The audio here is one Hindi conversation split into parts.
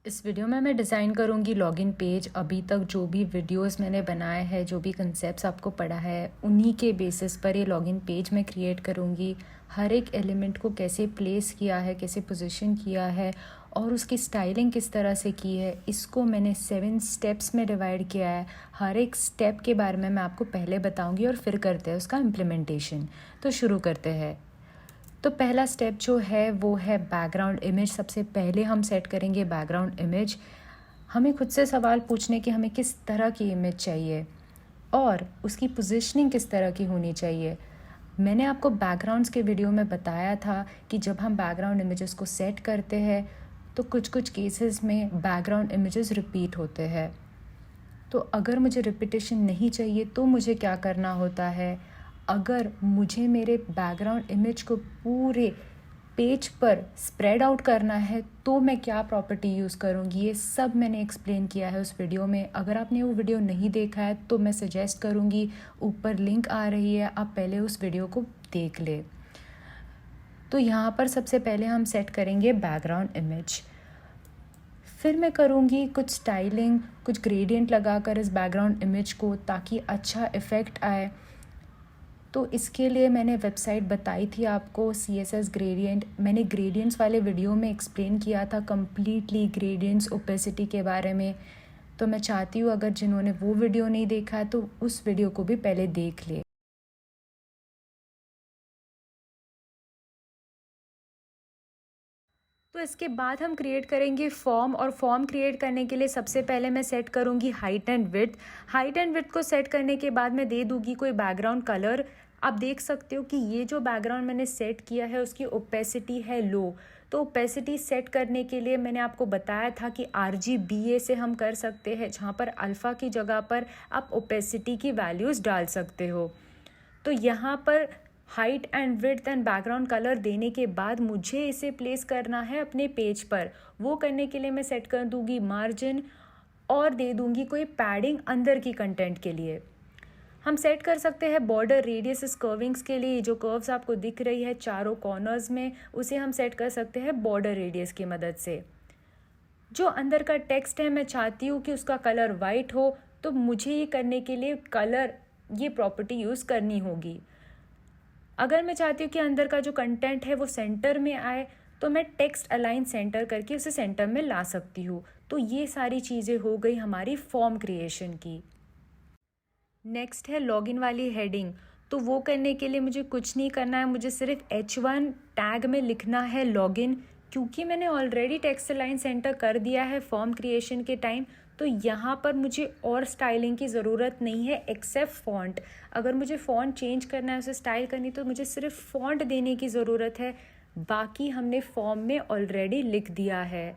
इस वीडियो में मैं डिज़ाइन करूँगी लॉगिन पेज। अभी तक जो भी वीडियोस मैंने बनाए हैं, जो भी कंसेप्ट्स आपको पढ़ा है, उन्हीं के बेसिस पर ये लॉगिन पेज मैं क्रिएट करूँगी। हर एक एलिमेंट को कैसे प्लेस किया है, कैसे पोजीशन किया है और उसकी स्टाइलिंग किस तरह से की है, इसको मैंने 7 स्टेप्स में डिवाइड किया है। हर एक स्टेप के बारे में मैं आपको पहले बताऊँगी और फिर करते हैं उसका इम्प्लीमेंटेशन। तो शुरू करते हैं। तो पहला स्टेप जो है वो है बैकग्राउंड इमेज। सबसे पहले हम सेट करेंगे बैकग्राउंड इमेज। हमें खुद से सवाल पूछने कि हमें किस तरह की इमेज चाहिए और उसकी पोजीशनिंग किस तरह की होनी चाहिए। मैंने आपको बैकग्राउंड्स के वीडियो में बताया था कि जब हम बैकग्राउंड इमेजेस को सेट करते हैं तो कुछ कुछ केसेस में बैकग्राउंड इमेजेस रिपीट होते हैं। तो अगर मुझे रिपीटेशन नहीं चाहिए तो मुझे क्या करना होता है, अगर मुझे मेरे बैकग्राउंड इमेज को पूरे पेज पर स्प्रेड आउट करना है तो मैं क्या प्रॉपर्टी यूज़ करूँगी, ये सब मैंने एक्सप्लेन किया है उस वीडियो में। अगर आपने वो वीडियो नहीं देखा है तो मैं सजेस्ट करूँगी, ऊपर लिंक आ रही है, आप पहले उस वीडियो को देख ले। तो यहाँ पर सबसे पहले हम सेट करेंगे बैकग्राउंड इमेज। फिर मैं करूँगी कुछ स्टाइलिंग, कुछ ग्रेडियंट लगाकर इस बैकग्राउंड इमेज को, ताकि अच्छा इफ़ेक्ट आए। तो इसके लिए मैंने वेबसाइट बताई थी आपको, CSS ग्रेडियंट। मैंने ग्रेडियंट्स वाले वीडियो में एक्सप्लेन किया था कम्प्लीटली ग्रेडियंट्स ओपेसिटी के बारे में। तो मैं चाहती हूँ अगर जिन्होंने वो वीडियो नहीं देखा है तो उस वीडियो को भी पहले देख ले। तो इसके बाद हम क्रिएट करेंगे फॉर्म, और फॉर्म क्रिएट करने के लिए सबसे पहले मैं सेट करूँगी height and width. Height and width को सेट करने के बाद मैं दे दूँगी कोई बैकग्राउंड कलर। आप देख सकते हो कि ये जो बैकग्राउंड मैंने सेट किया है उसकी ओपेसिटी है लो। तो ओपेसिटी सेट करने के लिए मैंने आपको बताया था कि RGBA से हम कर सकते हैं, जहाँ पर अल्फ़ा की जगह पर आप ओपेसिटी की वैल्यूज़ डाल सकते हो। तो यहाँ पर height and width and background colour देने के बाद मुझे इसे प्लेस करना है अपने पेज पर। वो करने के लिए मैं सेट कर दूँगी मार्जिन और दे दूँगी कोई पैडिंग अंदर की कंटेंट के लिए। हम सेट कर सकते हैं बॉर्डर रेडियस कर्विंग्स के लिए। जो कर्व्स आपको दिख रही है चारों कॉर्नर्स में, उसे हम सेट कर सकते हैं बॉर्डर रेडियस की मदद से। जो अंदर का टेक्स्ट है मैं चाहती हूँ कि उसका कलर वाइट हो, तो मुझे ये करने के लिए कलर ये प्रॉपर्टी यूज़ करनी होगी। अगर मैं चाहती हूँ कि अंदर का जो कंटेंट है वो सेंटर में आए, तो मैं टेक्स्ट अलाइन सेंटर करके उसे सेंटर में ला सकती हूँ। तो ये सारी चीज़ें हो गई हमारी फॉर्म क्रिएशन की। नेक्स्ट है लॉगिन वाली हेडिंग। तो वो करने के लिए मुझे कुछ नहीं करना है, मुझे सिर्फ H1 टैग में लिखना है लॉगिन। क्योंकि मैंने ऑलरेडी टेक्स्ट अलाइन सेंटर कर दिया है फॉर्म क्रिएशन के टाइम, तो यहाँ पर मुझे और स्टाइलिंग की ज़रूरत नहीं है एक्सेप्ट फॉन्ट। अगर मुझे फॉन्ट चेंज करना है, उसे स्टाइल करनी, तो मुझे सिर्फ फॉन्ट देने की ज़रूरत है। बाकी हमने फॉर्म में ऑलरेडी लिख दिया है।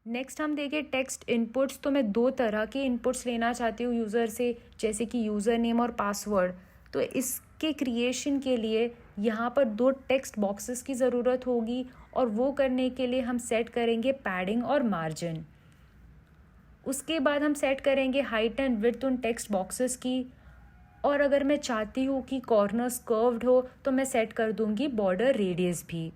नेक्स्ट हम देखें टेक्स्ट इनपुट्स। तो मैं 2 तरह के इनपुट्स लेना चाहती हूँ यूज़र से, जैसे कि यूज़र नेम और पासवर्ड। तो इसके क्रिएशन के लिए यहाँ पर 2 टेक्स्ट बॉक्सेस की ज़रूरत होगी, और वो करने के लिए हम सेट करेंगे पैडिंग और मार्जिन। उसके बाद हम सेट करेंगे हाइट एंड विड्थ उन टेक्स्ट बॉक्सेस की। और अगर मैं चाहती हूँ कि कॉर्नर्स कर्व्ड हो तो मैं सेट कर दूँगी बॉर्डर रेडियस भी।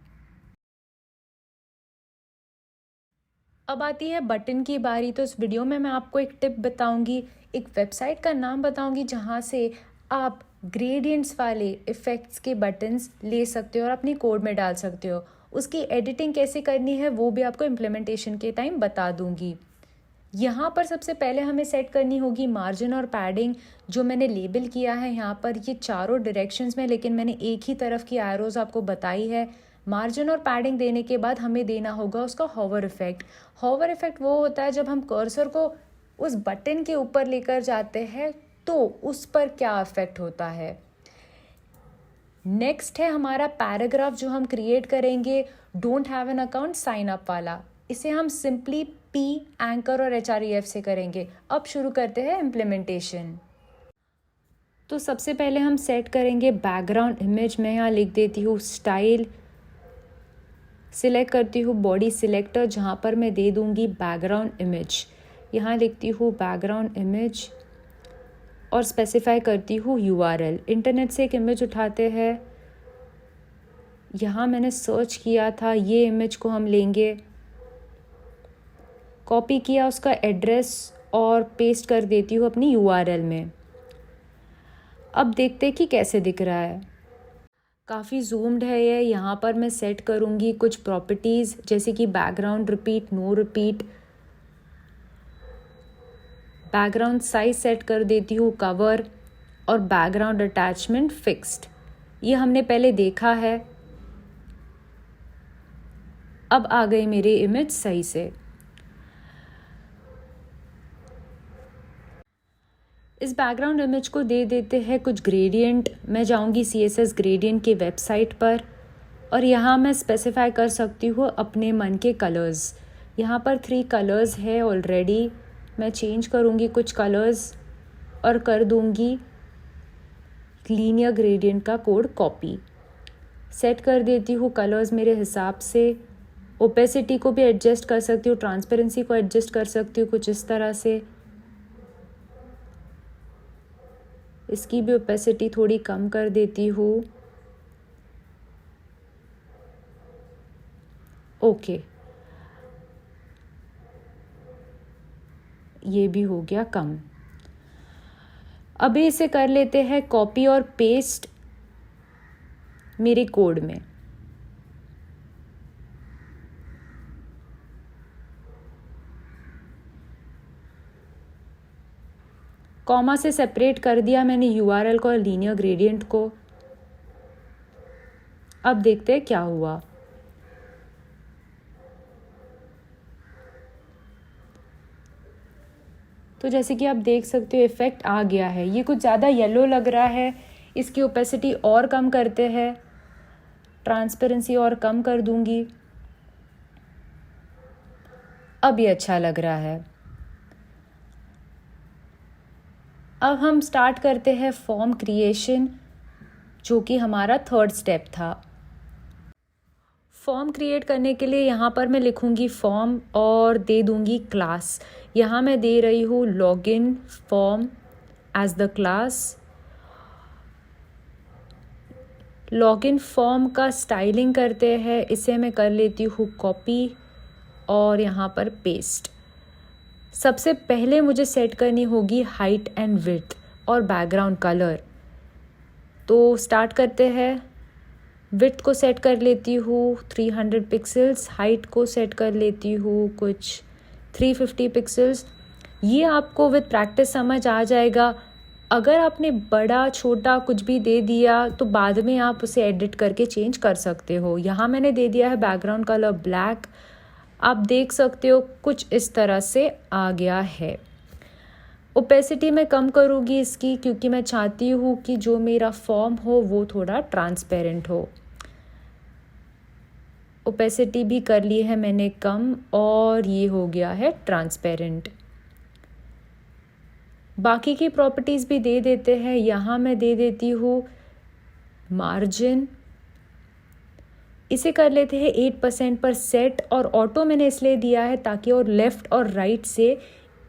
अब आती है बटन की बारी। तो इस वीडियो में मैं आपको एक टिप बताऊंगी, एक वेबसाइट का नाम बताऊंगी जहां से आप ग्रेडियंट्स वाले इफ़ेक्ट्स के बटन्स ले सकते हो और अपनी कोड में डाल सकते हो। उसकी एडिटिंग कैसे करनी है वो भी आपको इम्प्लीमेंटेशन के टाइम बता दूंगी। यहाँ पर सबसे पहले हमें सेट करनी होगी मार्जिन और पैडिंग। जो मैंने लेबल किया है यहाँ पर ये चारों डायरेक्शंस में, लेकिन मैंने एक ही तरफ की एरोज आपको बताई है। मार्जिन और पैडिंग देने के बाद हमें देना होगा उसका हॉवर इफेक्ट। हॉवर इफेक्ट वो होता है जब हम कर्सर को उस बटन के ऊपर लेकर जाते हैं तो उस पर क्या इफेक्ट होता है। नेक्स्ट है हमारा पैराग्राफ जो हम क्रिएट करेंगे, don't have an account sign up वाला। इसे हम सिंपली P, एंकर और HREF से करेंगे। अब शुरू करते हैं इम्प्लीमेंटेशन। तो सबसे पहले हम सेट करेंगे बैकग्राउंड इमेज। मैं यहाँ लिख देती हूँ स्टाइल, सिलेक्ट करती हूँ बॉडी सिलेक्टर जहाँ पर मैं दे दूँगी बैकग्राउंड इमेज। यहाँ लिखती हूँ बैकग्राउंड इमेज और स्पेसिफाई करती हूँ URL। इंटरनेट से एक इमेज उठाते हैं यहाँ मैंने सर्च किया था, ये इमेज को हम लेंगे, कॉपी किया उसका एड्रेस और पेस्ट कर देती हूँ अपनी URL में। अब देखते हैं कि कैसे दिख रहा है। काफ़ी जूम्ड है ये। यहाँ पर मैं सेट करूँगी कुछ प्रॉपर्टीज़ जैसे कि background repeat, no repeat, background size set कर देती हूँ, कवर और बैकग्राउंड अटैचमेंट फिक्स्ड। ये हमने पहले देखा है। अब आ गई मेरी इमेज सही से। इस बैकग्राउंड इमेज को दे देते हैं कुछ ग्रेडियंट। मैं जाऊंगी CSS ग्रेडियंट की वेबसाइट पर और यहाँ मैं स्पेसिफाई कर सकती हूँ अपने मन के कलर्स। यहाँ पर 3 कलर्स है ऑलरेडी। मैं चेंज करूँगी कुछ कलर्स और कर दूँगी लीनियर ग्रेडियंट का कोड कॉपी। सेट कर देती हूँ कलर्स मेरे हिसाब से। ओपेसिटी को भी एडजस्ट कर सकती हूँ, ट्रांसपेरेंसी को एडजस्ट कर सकती हूँ कुछ इस तरह से। इसकी भी ओपेसिटी थोड़ी कम कर देती हूँ। ओके, ये भी हो गया कम। अभी इसे कर लेते हैं कॉपी और पेस्ट मेरे कोड में। कॉमा से सेपरेट कर दिया मैंने URL को और लीनियर ग्रेडियंट को। अब देखते हैं क्या हुआ। तो जैसे कि आप देख सकते हो इफ़ेक्ट आ गया है। ये कुछ ज़्यादा येलो लग रहा है, इसकी ओपेसिटी और कम करते हैं, ट्रांसपेरेंसी और कम कर दूंगी। अब ये अच्छा लग रहा है। अब हम स्टार्ट करते हैं फॉर्म क्रिएशन, जो कि हमारा 3rd स्टेप था। फॉर्म क्रिएट करने के लिए यहाँ पर मैं लिखूँगी फॉर्म और दे दूँगी क्लास। यहाँ मैं दे रही हूँ login form as the class. Login form का स्टाइलिंग करते हैं, इसे मैं कर लेती हूँ कॉपी और यहाँ पर पेस्ट। सबसे पहले मुझे सेट करनी होगी हाइट एंड विड्थ और बैकग्राउंड कलर। तो स्टार्ट करते हैं। विड्थ को सेट कर लेती हूँ 300 पिक्सल्स, हाइट को सेट कर लेती हूँ कुछ 350 पिक्सल्स। ये आपको विद प्रैक्टिस समझ आ जाएगा। अगर आपने बड़ा छोटा कुछ भी दे दिया तो बाद में आप उसे एडिट करके चेंज कर सकते हो। यहाँ मैंने दे दिया है बैकग्राउंड कलर ब्लैक। आप देख सकते हो कुछ इस तरह से आ गया है। ओपेसिटी मैं कम करूँगी इसकी, क्योंकि मैं चाहती हूँ कि जो मेरा फॉर्म हो वो थोड़ा ट्रांसपेरेंट हो। ओपेसिटी भी कर ली है मैंने कम और ये हो गया है ट्रांसपेरेंट। बाकी की प्रॉपर्टीज़ भी दे देते हैं। यहाँ मैं दे देती हूँ मार्जिन, इसे कर लेते हैं 8% पर सेट। और ऑटो मैंने इसलिए दिया है ताकि और लेफ़्ट और राइट से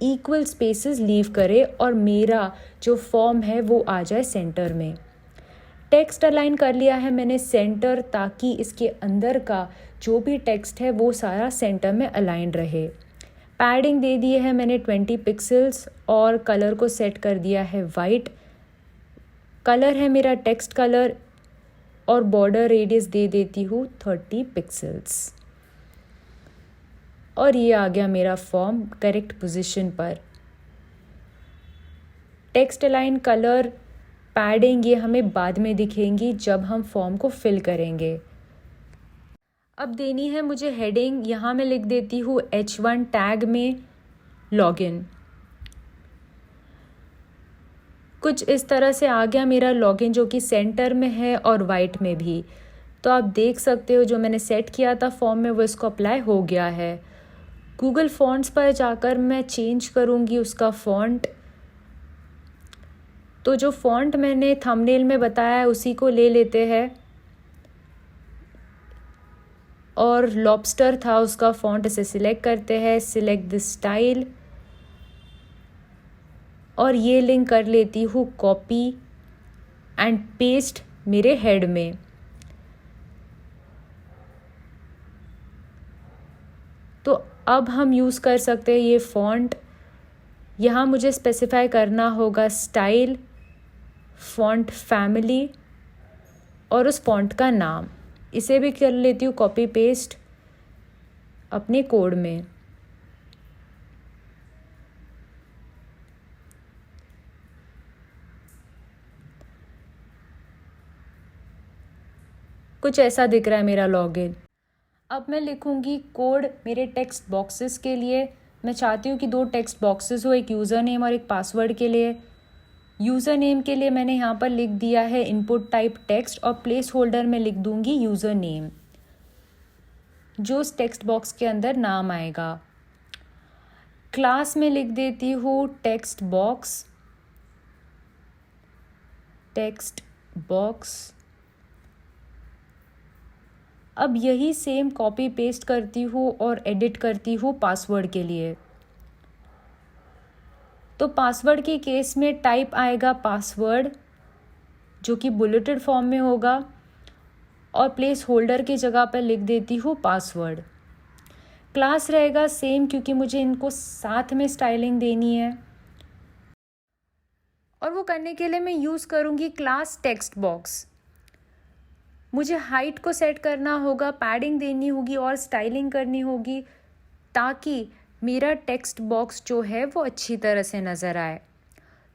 इक्वल स्पेसेस लीव करे और मेरा जो फॉर्म है वो आ जाए सेंटर में। टेक्स्ट अलाइन कर लिया है मैंने सेंटर, ताकि इसके अंदर का जो भी टेक्स्ट है वो सारा सेंटर में अलाइन रहे। पैडिंग दे दिए है मैंने 20 पिक्सल्स और कलर को सेट कर दिया है वाइट। कलर है मेरा टेक्स्ट कलर और बॉर्डर रेडियस दे देती हूँ 30 पिक्सल्स। और ये आ गया मेरा फॉर्म करेक्ट पोजीशन पर। टेक्स्ट अलाइन, कलर, पैडिंग ये हमें बाद में दिखेंगी जब हम फॉर्म को फिल करेंगे। अब देनी है मुझे हेडिंग। यहाँ मैं लिख देती हूँ H1 टैग में लॉगिन। कुछ इस तरह से आ गया मेरा लॉगिन, जो कि सेंटर में है और वाइट में भी। तो आप देख सकते हो जो मैंने सेट किया था फॉर्म में वो इसको अप्लाई हो गया है। गूगल फॉन्ट्स पर जाकर मैं चेंज करूँगी उसका फॉन्ट। तो जो फॉन्ट मैंने थंबनेल में बताया है उसी को ले लेते हैं। और लॉबस्टर था उसका फॉन्ट, इसे सिलेक्ट करते हैं, सिलेक्ट द स्टाइल और ये लिंक कर लेती हूँ कॉपी एंड पेस्ट मेरे हेड में। तो अब हम यूज़ कर सकते हैं ये फ़ॉन्ट। यहाँ मुझे स्पेसिफाई करना होगा स्टाइल, फ़ॉन्ट फैमिली और उस फ़ॉन्ट का नाम। इसे भी कर लेती हूँ कॉपी पेस्ट अपने कोड में। कुछ ऐसा दिख रहा है मेरा लॉगिन। अब मैं लिखूँगी कोड मेरे टेक्स्ट बॉक्सेस के लिए। मैं चाहती हूँ कि 2 टेक्स्ट बॉक्सेस हो, एक यूज़र नेम और एक पासवर्ड के लिए। यूज़र नेम के लिए मैंने यहाँ पर लिख दिया है इनपुट टाइप टेक्स्ट और प्लेस होल्डर में लिख दूँगी यूज़र नेम, जो उस टेक्स्ट बॉक्स के अंदर नाम आएगा। क्लास में लिख देती हूँ टेक्स्ट बॉक्स, टेक्स्ट बॉक्स। अब यही सेम कॉपी पेस्ट करती हूँ और एडिट करती हूँ पासवर्ड के लिए। तो पासवर्ड के केस में टाइप आएगा पासवर्ड, जो कि बुलेटेड फॉर्म में होगा, और प्लेस होल्डर की जगह पर लिख देती हूँ पासवर्ड। क्लास रहेगा सेम, क्योंकि मुझे इनको साथ में स्टाइलिंग देनी है, और वो करने के लिए मैं यूज़ करूँगी क्लास टेक्स्ट बॉक्स। मुझे हाइट को सेट करना होगा, पैडिंग देनी होगी और स्टाइलिंग करनी होगी, ताकि मेरा टेक्स्ट बॉक्स जो है वो अच्छी तरह से नज़र आए।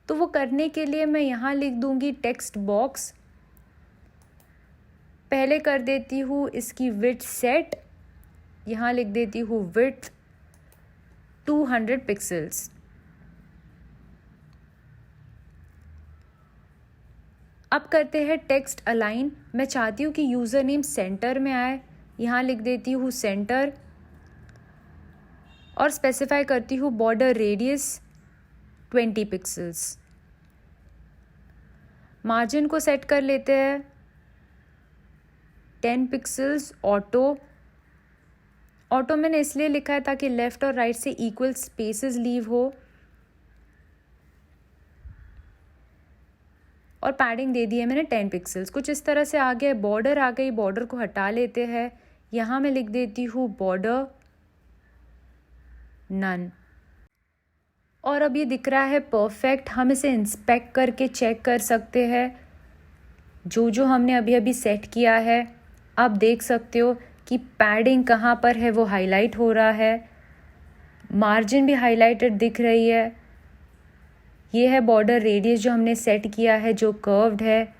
तो वो करने के लिए मैं यहाँ लिख दूँगी टेक्स्ट बॉक्स। पहले कर देती हूँ इसकी विड्थ सेट। यहाँ लिख देती हूँ विड्थ 200 पिक्सल्स। अब करते हैं टेक्स्ट अलाइन। मैं चाहती हूँ कि यूज़र नेम सेंटर में आए। यहाँ लिख देती हूँ सेंटर और स्पेसिफाई करती हूँ बॉर्डर रेडियस 20 पिक्सल्स। मार्जिन को सेट कर लेते हैं 10 पिक्सल्स ऑटो। ऑटो मैंने इसलिए लिखा है ताकि लेफ़्ट और राइट से इक्वल स्पेसेस लीव हो। और पैडिंग दे दी है मैंने 10 पिक्सल्स। कुछ इस तरह से आ गया। बॉर्डर आ गई, बॉर्डर को हटा लेते हैं। यहाँ मैं लिख देती हूँ बॉर्डर नन। और अब ये दिख रहा है परफेक्ट। हम इसे इंस्पेक्ट करके चेक कर सकते हैं जो हमने अभी अभी सेट किया है। आप देख सकते हो कि पैडिंग कहाँ पर है वो हाईलाइट हो रहा है, मार्जिन भी हाईलाइटेड दिख रही है। ये है बॉर्डर रेडियस जो हमने सेट किया है, जो कर्व्ड है,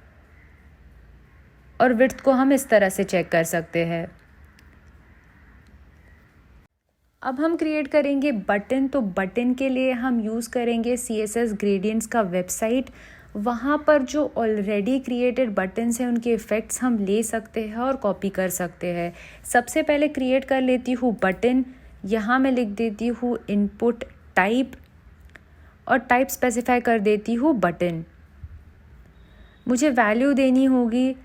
और विड्थ को हम इस तरह से चेक कर सकते हैं। अब हम क्रिएट करेंगे बटन। तो बटन के लिए हम यूज़ करेंगे CSS ग्रेडियंट्स का वेबसाइट। वहाँ पर जो ऑलरेडी क्रिएटेड बटन्स हैं उनके इफ़ेक्ट्स हम ले सकते हैं और कॉपी कर सकते हैं। सबसे पहले क्रिएट कर लेती हूँ बटन। यहाँ मैं लिख देती हूँ इनपुट टाइप और टाइप स्पेसिफाई कर देती हूँ बटन। मुझे वैल्यू देनी होगी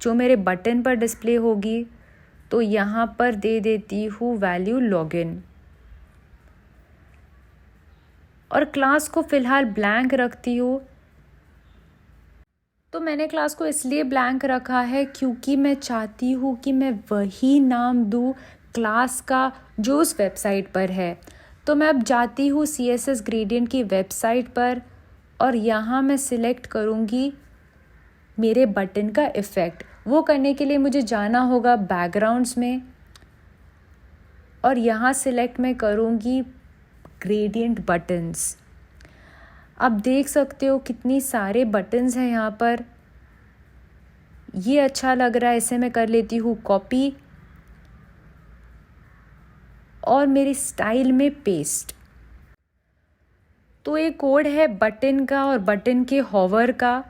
जो मेरे बटन पर डिस्प्ले होगी, तो यहाँ पर दे देती हूँ वैल्यू लॉगिन। और क्लास को फ़िलहाल ब्लैंक रखती हूँ। तो मैंने क्लास को इसलिए ब्लैंक रखा है क्योंकि मैं चाहती हूँ कि मैं वही नाम दूँ क्लास का जो उस वेबसाइट पर है। तो मैं अब जाती हूँ CSS ग्रेडियंट की वेबसाइट पर और यहाँ मैं सिलेक्ट करूँगी मेरे बटन का इफ़ेक्ट। वो करने के लिए मुझे जाना होगा बैकग्राउंड्स में और यहाँ सिलेक्ट मैं करूँगी ग्रेडियंट बटन्स। अब देख सकते हो कितनी सारे बटन्स हैं यहाँ पर। ये अच्छा लग रहा है, इसे मैं कर लेती हूँ कॉपी और मेरी स्टाइल में पेस्ट। तो ये कोड है बटन का और बटन के हॉवर का।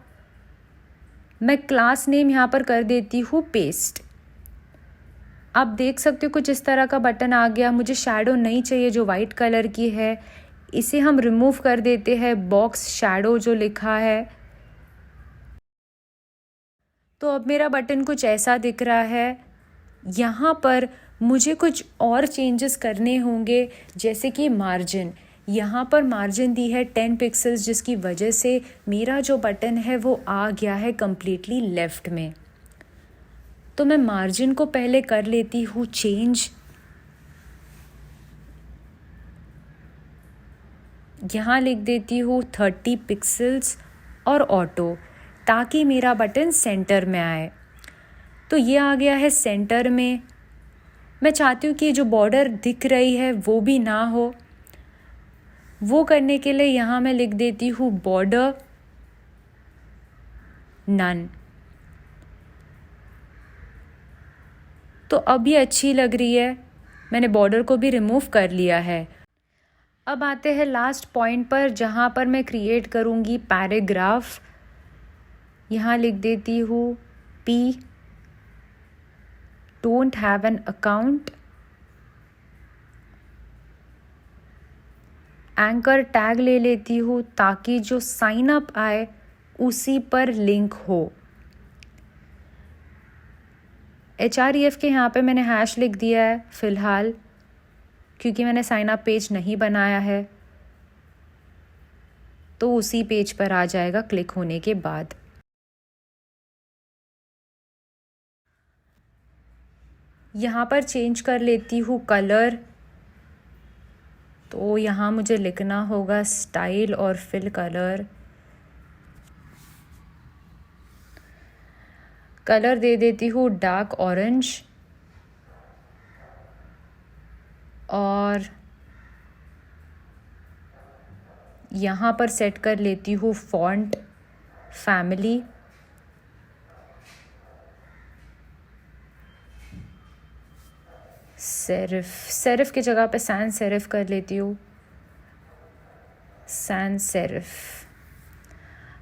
मैं क्लास नेम यहाँ पर कर देती हूँ पेस्ट। आप देख सकते हो कुछ इस तरह का बटन आ गया। मुझे शैडो नहीं चाहिए जो वाइट कलर की है, इसे हम रिमूव कर देते हैं बॉक्स शैडो जो लिखा है। तो अब मेरा बटन कुछ ऐसा दिख रहा है। यहाँ पर मुझे कुछ और चेंजेस करने होंगे, जैसे कि मार्जिन। यहाँ पर मार्जिन दी है 10 पिक्सल्स, जिसकी वजह से मेरा जो बटन है वो आ गया है कम्प्लीटली लेफ़्ट में। तो मैं मार्जिन को पहले कर लेती हूँ चेंज। यहाँ लिख देती हूँ 30 पिक्सेल्स और ऑटो, ताकि मेरा बटन सेंटर में आए। तो ये आ गया है सेंटर में। मैं चाहती हूँ कि जो बॉर्डर दिख रही है वो भी ना हो। वो करने के लिए यहाँ मैं लिख देती हूँ बॉर्डर नन। तो अब ये अच्छी लग रही है। मैंने बॉर्डर को भी रिमूव कर लिया है। अब आते हैं लास्ट पॉइंट पर, जहाँ पर मैं क्रिएट करूँगी पैराग्राफ। यहाँ लिख देती हूँ P don't have an account, anchor tag ले लेती हूँ ताकि जो साइन अप आए उसी पर लिंक हो। href के यहाँ पे मैंने हैश लिख दिया है फ़िलहाल, क्योंकि मैंने साइन अप पेज नहीं बनाया है, तो उसी पेज पर आ जाएगा क्लिक होने के बाद। यहाँ पर चेंज कर लेती हूँ कलर। तो यहाँ मुझे लिखना होगा स्टाइल और फिल कलर। कलर दे देती हूँ डार्क ऑरेंज, और यहाँ पर सेट कर लेती हूँ फॉन्ट फैमिली। सेरिफ की जगह पे सैंस सेरिफ कर लेती हूँ, सैंस सेरिफ।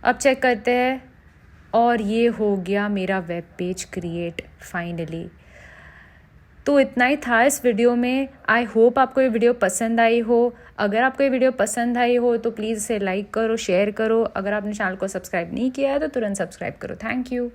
अब चेक करते हैं, और ये हो गया मेरा वेब पेज क्रिएट फाइनली। तो इतना ही था इस वीडियो में। आई होप आपको ये वीडियो पसंद आई हो। अगर आपको ये वीडियो पसंद आई हो तो प्लीज़ इसे लाइक करो, शेयर करो। अगर आपने चैनल को सब्सक्राइब नहीं किया है तो तुरंत सब्सक्राइब करो। Thank you.